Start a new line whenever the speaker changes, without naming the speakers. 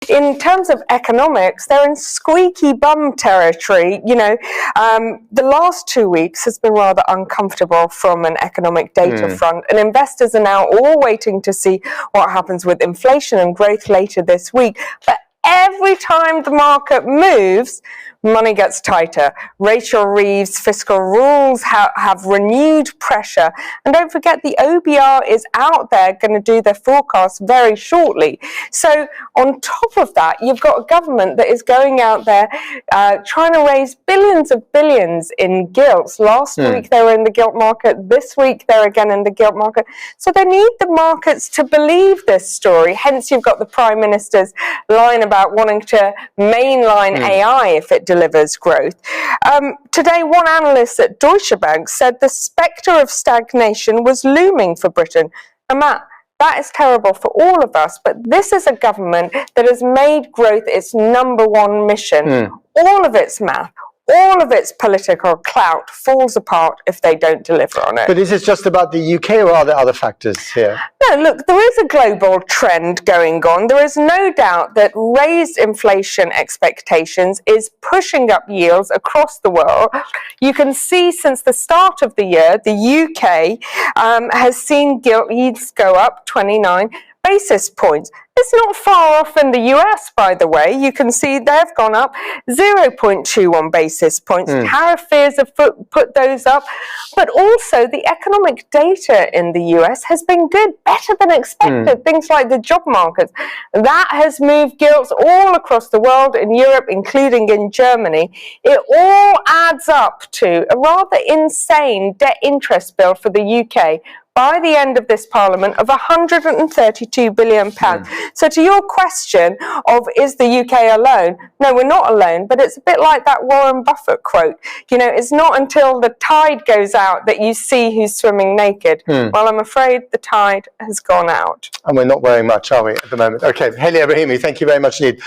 in terms of economics, they're in squeaky bum territory. The last 2 weeks has been rather uncomfortable from an economic data front, and investors are now all waiting to see what happens with inflation and growth later this week. But every time the market moves, money gets tighter. Rachel Reeves' fiscal rules have renewed pressure. And don't forget, the OBR is out there going to do their forecast very shortly. So on top of that, you've got a government that is going out there trying to raise billions of billions in gilts. Last week they were in the gilt market. This week they're again in the gilt market. So they need the markets to believe this story. Hence you've got the Prime Minister's line about wanting to mainline AI if it delivers growth. Today, one analyst at Deutsche Bank said the spectre of stagnation was looming for Britain. And Matt, that is terrible for all of us, but this is a government that has made growth its number one mission. All of its math, all of its political clout falls apart if they don't deliver on it.
But is this just about the UK, or are there other factors here?
No, look, there is a global trend going on. There is no doubt that raised inflation expectations is pushing up yields across the world. You can see since the start of the year, the UK has seen gilt yields go up 29 basis points. It's not far off in the US, by the way. You can see they've gone up 0.21 basis points. Tariff fears have put those up. But also the economic data in the US has been good, better than expected. Things like the job market. That has moved gilts all across the world, in Europe, including in Germany. It all adds up to a rather insane debt interest bill for the UK by the end of this Parliament of £132 billion. So to your question of is the UK alone? No, we're not alone, but it's a bit like that Warren Buffett quote. It's not until the tide goes out that you see who's swimming naked. Well, I'm afraid the tide has gone out.
And we're not wearing much, are we, at the moment? Okay, Hayley Ebrahimi, thank you very much indeed.